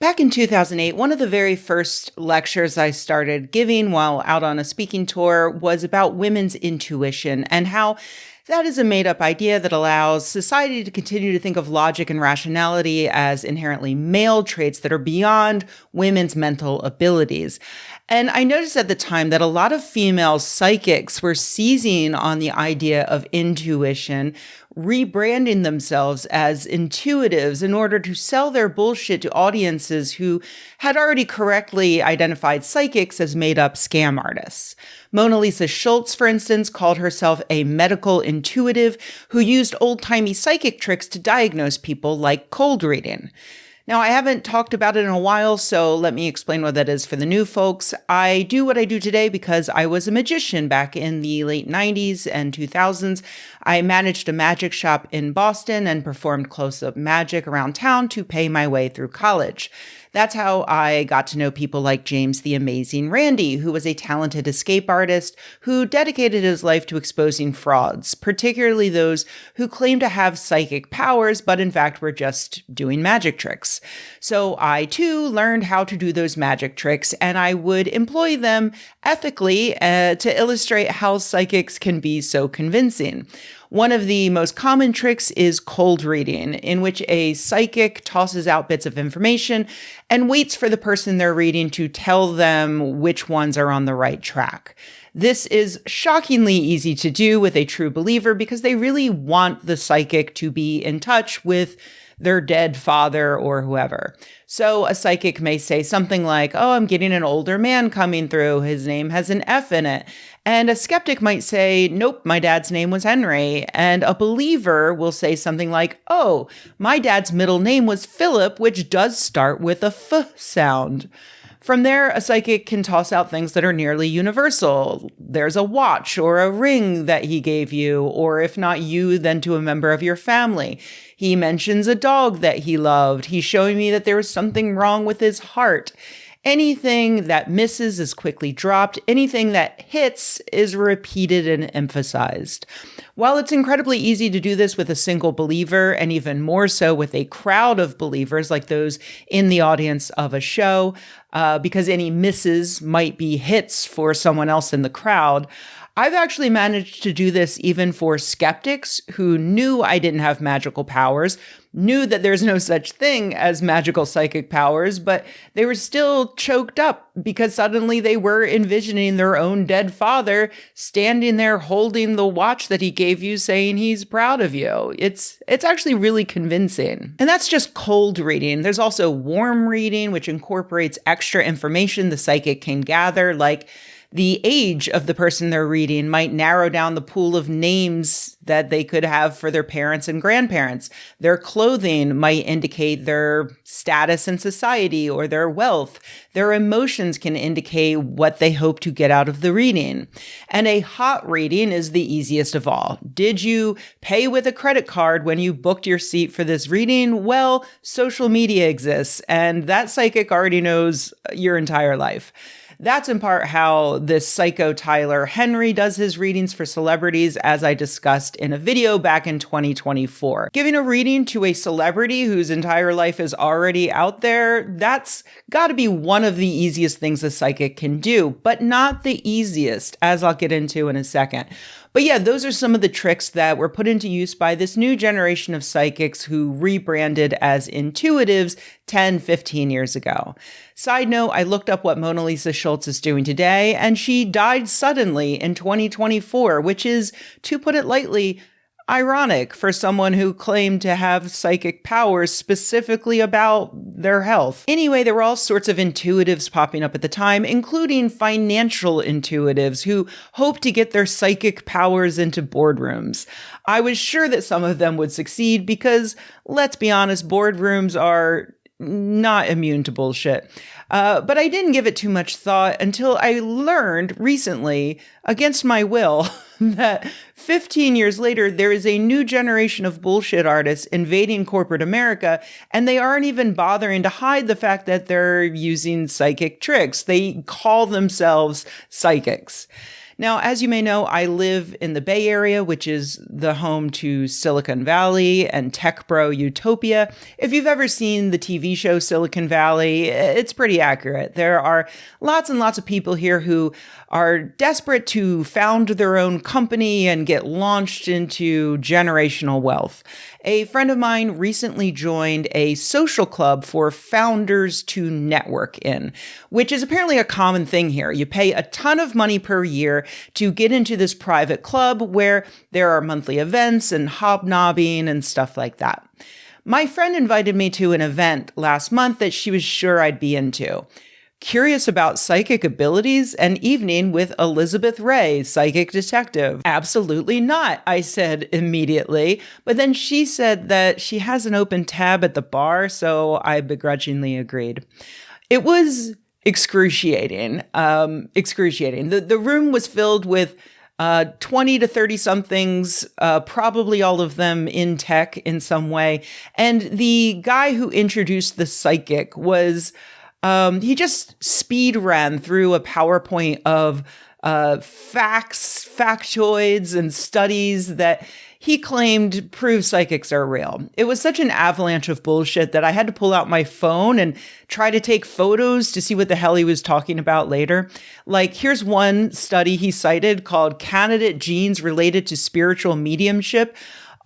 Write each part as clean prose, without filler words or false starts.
Back in 2008, one of the very first lectures I started giving while out on a speaking tour was about women's intuition and how that is a made-up idea that allows society to continue to think of logic and rationality as inherently male traits that are beyond women's mental abilities. And I noticed at the time that a lot of female psychics were seizing on the idea of intuition, rebranding themselves as intuitives in order to sell their bullshit to audiences who had already correctly identified psychics as made-up scam artists. Mona Lisa Schultz, for instance, called herself a medical intuitive who used old-timey psychic tricks to diagnose people like cold reading. Now, I haven't talked about it in a while, so let me explain what that is for the new folks. I do what I do today because I was a magician back in the late 90s and 2000s. I managed a magic shop in Boston and performed close-up magic around town to pay my way through college. That's how I got to know people like James the Amazing Randi, who was a talented escape artist who dedicated his life to exposing frauds, particularly those who claimed to have psychic powers, but in fact were just doing magic tricks. So I too learned how to do those magic tricks, and I would employ them ethically to illustrate how psychics can be so convincing. One of the most common tricks is cold reading, in which a psychic tosses out bits of information and waits for the person they're reading to tell them which ones are on the right track. This is shockingly easy to do with a true believer because they really want the psychic to be in touch with their dead father or whoever. So a psychic may say something like, "Oh, I'm getting an older man coming through. His name has an F in it." And a skeptic might say, "Nope, my dad's name was Henry." And a believer will say something like, "Oh, my dad's middle name was Philip, which does start with a F sound." From there, a psychic can toss out things that are nearly universal. There's a watch or a ring that he gave you, or if not you, then to a member of your family. He mentions a dog that he loved. He's showing me that there was something wrong with his heart. Anything that misses is quickly dropped. Anything that hits is repeated and emphasized. While it's incredibly easy to do this with a single believer, and even more so with a crowd of believers like those in the audience of a show, because any misses might be hits for someone else in the crowd, I've actually managed to do this even for skeptics who knew I didn't have magical powers, knew that there's no such thing as magical psychic powers, but they were still choked up because suddenly they were envisioning their own dead father standing there holding the watch that he gave you, saying he's proud of you. It's actually really convincing. And that's just cold reading. There's also warm reading, which incorporates extra information the psychic can gather, like the age of the person they're reading might narrow down the pool of names that they could have for their parents and grandparents. Their clothing might indicate their status in society or their wealth. Their emotions can indicate what they hope to get out of the reading. And a hot reading is the easiest of all. Did you pay with a credit card when you booked your seat for this reading? Well, social media exists, and that psychic already knows your entire life. That's in part how this psycho Tyler Henry does his readings for celebrities, as I discussed in a video back in 2024. Giving a reading to a celebrity whose entire life is already out there, that's got to be one of the easiest things a psychic can do, but not the easiest, as I'll get into in a second. But yeah, those are some of the tricks that were put into use by this new generation of psychics who rebranded as intuitives 10, 15 years ago. Side note, I looked up what Mona Lisa Schultz is doing today, and she died suddenly in 2024, which is, to put it lightly, ironic for someone who claimed to have psychic powers specifically about their health. Anyway, there were all sorts of intuitives popping up at the time, including financial intuitives who hoped to get their psychic powers into boardrooms. I was sure that some of them would succeed because, let's be honest, boardrooms are not immune to bullshit. But I didn't give it too much thought until I learned recently, against my will, that 15 years later, there is a new generation of bullshit artists invading corporate America, and they aren't even bothering to hide the fact that they're using psychic tricks. They call themselves psychics. Now, as you may know, I live in the Bay Area, which is the home to Silicon Valley and tech bro utopia. If you've ever seen the TV show Silicon Valley, it's pretty accurate. There are lots and lots of people here who are desperate to found their own company and get launched into generational wealth. A friend of mine recently joined a social club for founders to network in, which is apparently a common thing here. You pay a ton of money per year to get into this private club where there are monthly events and hobnobbing and stuff like that. My friend invited me to an event last month that she was sure I'd be into. Curious about psychic abilities? An evening with Elizabeth Ray, psychic detective. Absolutely not, I said immediately. But then she said that she has an open tab at the bar, so I begrudgingly agreed. It was excruciating. The room was filled with 20 to 30 somethings, probably all of them in tech in some way. And the guy who introduced the psychic was... he just speed ran through a PowerPoint of facts, factoids, and studies that he claimed prove psychics are real. It was such an avalanche of bullshit that I had to pull out my phone and try to take photos to see what the hell he was talking about later. Like, here's one study he cited called Candidate Genes Related to Spiritual Mediumship,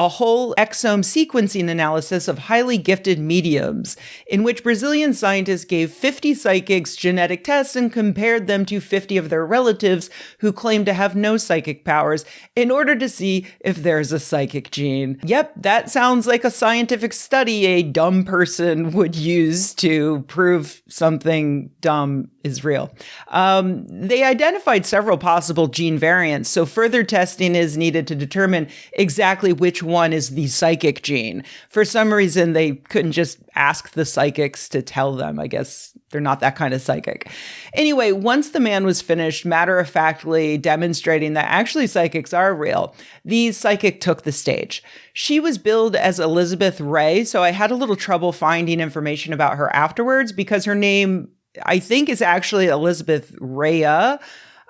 a whole exome sequencing analysis of highly gifted mediums, in which Brazilian scientists gave 50 psychics genetic tests and compared them to 50 of their relatives who claimed to have no psychic powers in order to see if there's a psychic gene. Yep, that sounds like a scientific study a dumb person would use to prove something dumb is real. They identified several possible gene variants, so further testing is needed to determine exactly which one is the psychic gene. For some reason, they couldn't just ask the psychics to tell them. I guess they're not that kind of psychic. Anyway, once the man was finished, matter-of-factly demonstrating that actually psychics are real, the psychic took the stage. She was billed as Elizabeth Ray, so I had a little trouble finding information about her afterwards because her name, I think, is actually Elizabeth Rhea.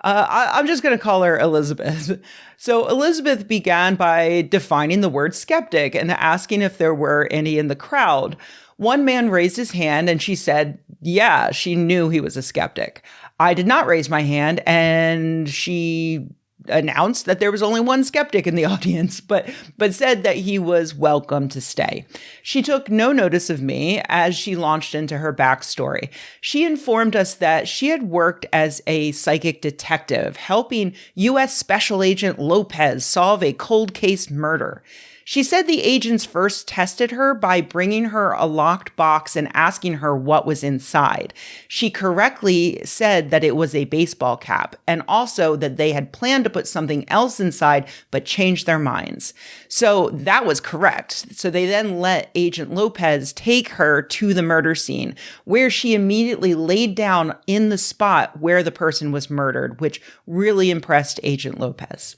I'm just going to call her Elizabeth. So Elizabeth began by defining the word skeptic and asking if there were any in the crowd. One man raised his hand and she said, yeah, she knew he was a skeptic. I did not raise my hand, and she announced that there was only one skeptic in the audience, but said that he was welcome to stay. She took no notice of me as she launched into her backstory. She informed us that she had worked as a psychic detective, helping U.S. Special Agent Lopez solve a cold case murder. She said the agents first tested her by bringing her a locked box and asking her what was inside. She correctly said that it was a baseball cap, and also that they had planned to put something else inside but changed their minds. So that was correct. So they then let Agent Lopez take her to the murder scene, where she immediately laid down in the spot where the person was murdered, which really impressed Agent Lopez.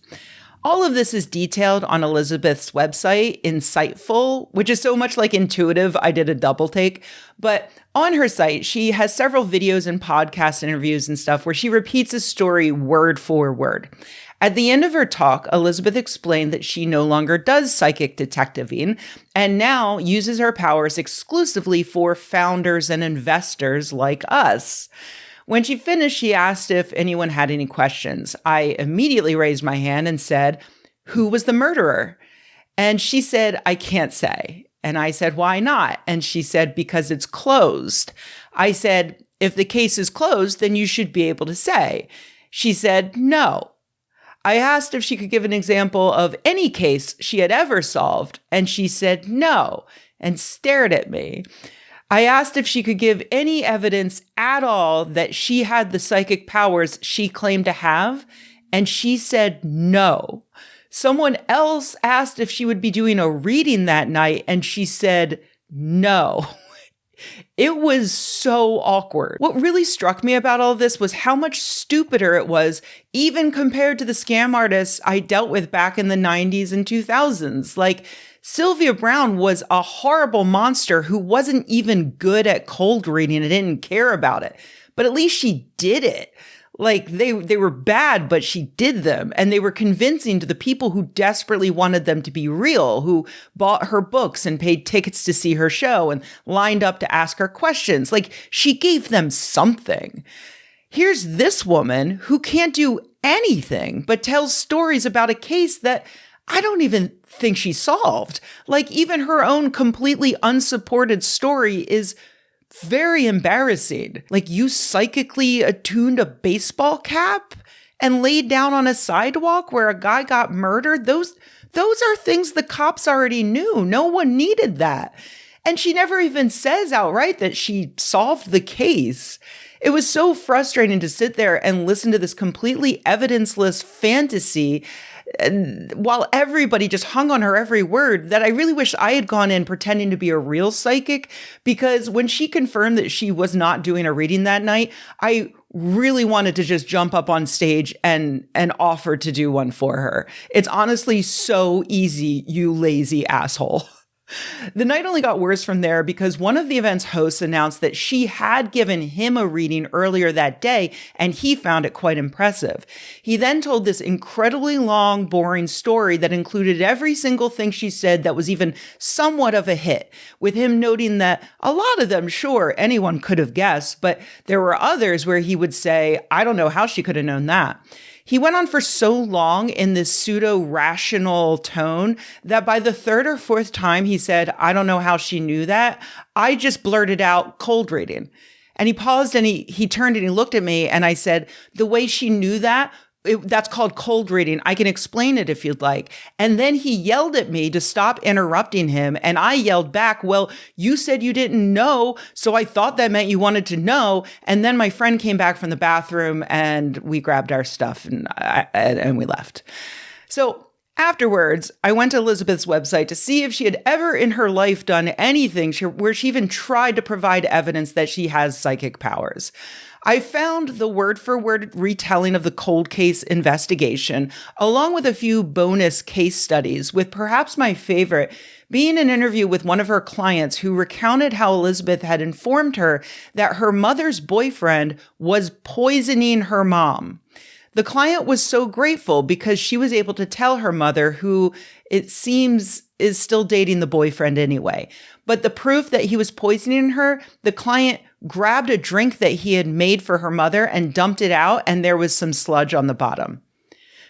All of this is detailed on Elizabeth's website, Insightful, which is so much like Intuitive, I did a double take. But on her site, she has several videos and podcast interviews and stuff where she repeats a story word for word. At the end of her talk, Elizabeth explained that she no longer does psychic detectiving and now uses her powers exclusively for founders and investors like us. When she finished, she asked if anyone had any questions. I immediately raised my hand and said, "Who was the murderer?" And she said, "I can't say." And I said, "Why not?" And she said, "Because it's closed." I said, "If the case is closed, then you should be able to say." She said, "No." I asked if she could give an example of any case she had ever solved, and she said, "No," and stared at me. I asked if she could give any evidence at all that she had the psychic powers she claimed to have, and she said no. Someone else asked if she would be doing a reading that night, and she said no. It was so awkward. What really struck me about all this was how much stupider it was, even compared to the scam artists I dealt with back in the 90s and 2000s. Like, Sylvia Browne was a horrible monster who wasn't even good at cold reading and didn't care about it. But at least she did it. Like they were bad, but she did them. And they were convincing to the people who desperately wanted them to be real, who bought her books and paid tickets to see her show and lined up to ask her questions. Like she gave them something. Here's this woman who can't do anything but tells stories about a case that I don't even think she solved. Like even her own completely unsupported story is very embarrassing. Like you psychically attuned a baseball cap and laid down on a sidewalk where a guy got murdered. Those are things the cops already knew. No one needed that. And she never even says outright that she solved the case. It was so frustrating to sit there and listen to this completely evidenceless fantasy while everybody just hung on her every word, that I really wish I had gone in pretending to be a real psychic, because when she confirmed that she was not doing a reading that night, I really wanted to just jump up on stage and offer to do one for her. It's honestly so easy, you lazy asshole. The night only got worse from there because one of the event's hosts announced that she had given him a reading earlier that day, and he found it quite impressive. He then told this incredibly long, boring story that included every single thing she said that was even somewhat of a hit, with him noting that a lot of them, sure, anyone could have guessed, but there were others where he would say, I don't know how she could have known that. He went on for so long in this pseudo-rational tone that by the third or fourth time he said, I don't know how she knew that, I just blurted out cold reading. And he paused and he turned and he looked at me and I said, the way she knew that, that's called cold reading. I can explain it if you'd like. And then he yelled at me to stop interrupting him. And I yelled back, well, you said you didn't know, so I thought that meant you wanted to know. And then my friend came back from the bathroom and we grabbed our stuff and we left. So afterwards, I went to Elizabeth's website to see if she had ever in her life done anything where she even tried to provide evidence that she has psychic powers. I found the word-for-word retelling of the cold case investigation, along with a few bonus case studies, with perhaps my favorite being an interview with one of her clients who recounted how Elizabeth had informed her that her mother's boyfriend was poisoning her mom. The client was so grateful because she was able to tell her mother, who it seems is still dating the boyfriend anyway. But the proof that he was poisoning her, the client grabbed a drink that he had made for her mother and dumped it out, and there was some sludge on the bottom.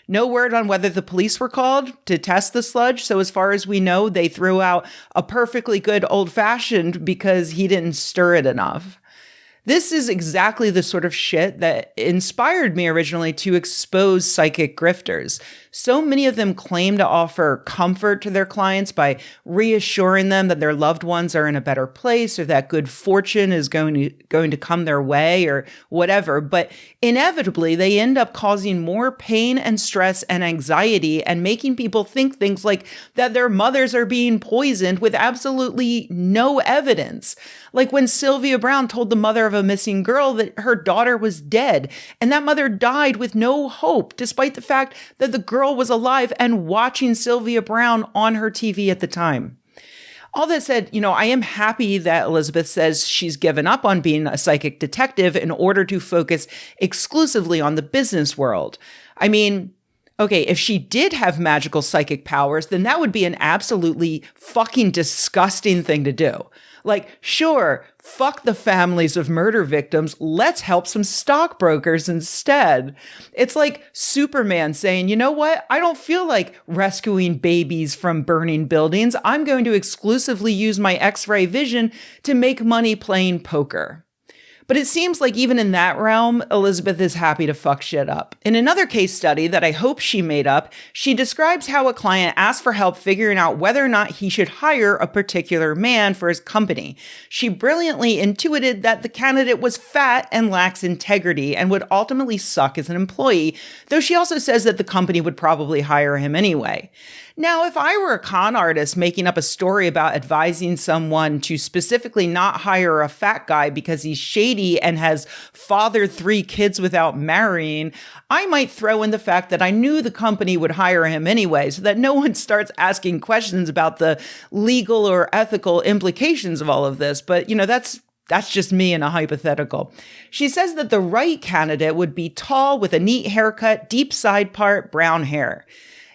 No word on whether the police were called to test the sludge, so as far as we know, they threw out a perfectly good old-fashioned because he didn't stir it enough. This is exactly the sort of shit that inspired me originally to expose psychic grifters. So many of them claim to offer comfort to their clients by reassuring them that their loved ones are in a better place or that good fortune is going to come their way or whatever. But inevitably, they end up causing more pain and stress and anxiety and making people think things like that their mothers are being poisoned with absolutely no evidence. Like when Sylvia Browne told the mother of a missing girl that her daughter was dead, and that mother died with no hope, despite the fact that the girl was alive and watching Sylvia Browne on her TV at the time. All that said, I am happy that Elizabeth says she's given up on being a psychic detective in order to focus exclusively on the business world. I mean, okay, if she did have magical psychic powers, then that would be an absolutely fucking disgusting thing to do. Like, sure, fuck the families of murder victims. Let's help some stockbrokers instead. It's like Superman saying, you know what? I don't feel like rescuing babies from burning buildings. I'm going to exclusively use my X-ray vision to make money playing poker. But it seems like even in that realm, Elizabeth is happy to fuck shit up. In another case study that I hope she made up, she describes how a client asked for help figuring out whether or not he should hire a particular man for his company. She brilliantly intuited that the candidate was fat and lacks integrity and would ultimately suck as an employee, though she also says that the company would probably hire him anyway. Now, if I were a con artist making up a story about advising someone to specifically not hire a fat guy because he's shady and has fathered 3 kids without marrying, I might throw in the fact that I knew the company would hire him anyway, so that no one starts asking questions about the legal or ethical implications of all of this. But, that's That's just me in a hypothetical. She says that the right candidate would be tall with a neat haircut, deep side part, brown hair.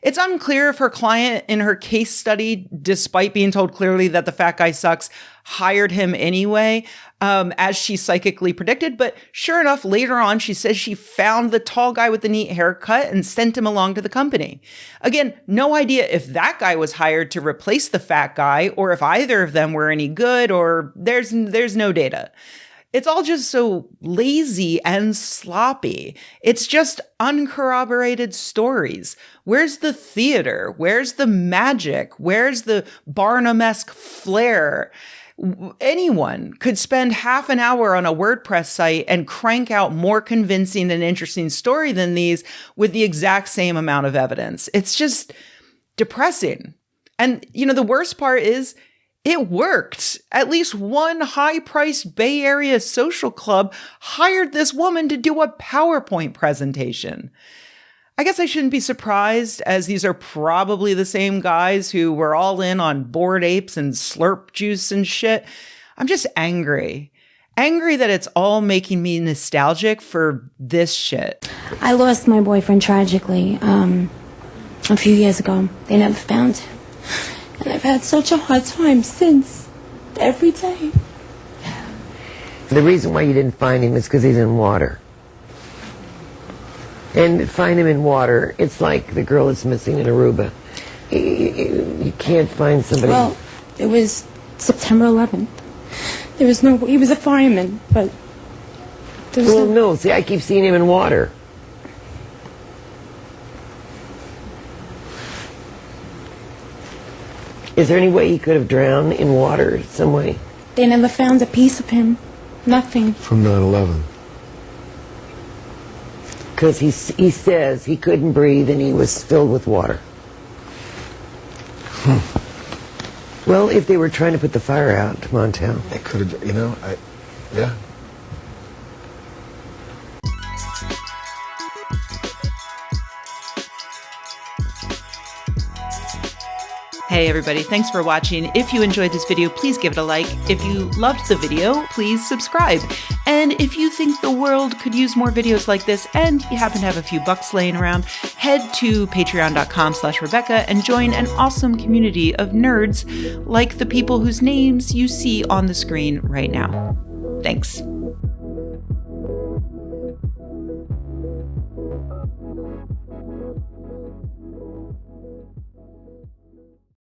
It's unclear if her client in her case study, despite being told clearly that the fat guy sucks, hired him anyway, as she psychically predicted. But sure enough, later on, she says she found the tall guy with the neat haircut and sent him along to the company. Again, no idea if that guy was hired to replace the fat guy or if either of them were any good, or there's no data. It's all just so lazy and sloppy. It's just uncorroborated stories. Where's the theater? Where's the magic? Where's the Barnum-esque flair? Anyone could spend half an hour on a WordPress site and crank out more convincing and interesting story than these with the exact same amount of evidence. It's just depressing. And, the worst part is, it worked. At least one high-priced Bay Area social club hired this woman to do a PowerPoint presentation. I guess I shouldn't be surprised, as these are probably the same guys who were all in on Bored Apes and Slurp Juice and shit. I'm just angry. Angry that it's all making me nostalgic for this shit. I lost my boyfriend tragically a few years ago. They never found him. And I've had such a hard time since, every day. The reason why you didn't find him is because he's in water. And find him in water, it's like the girl that's missing in Aruba. You can't find somebody. Well, it was September 11th. There was no, he was a fireman, but there was no, see, I keep seeing him in water. Is there any way he could have drowned in water some way? They never found a piece of him. Nothing. From 9/11. Because he says he couldn't breathe and he was filled with water. Well, if they were trying to put the fire out to Montel. They could have, yeah. Hey everybody, thanks for watching. If you enjoyed this video, please give it a like. If you loved the video, please subscribe. And if you think the world could use more videos like this and you happen to have a few bucks laying around, head to patreon.com/Rebecca and join an awesome community of nerds like the people whose names you see on the screen right now. Thanks.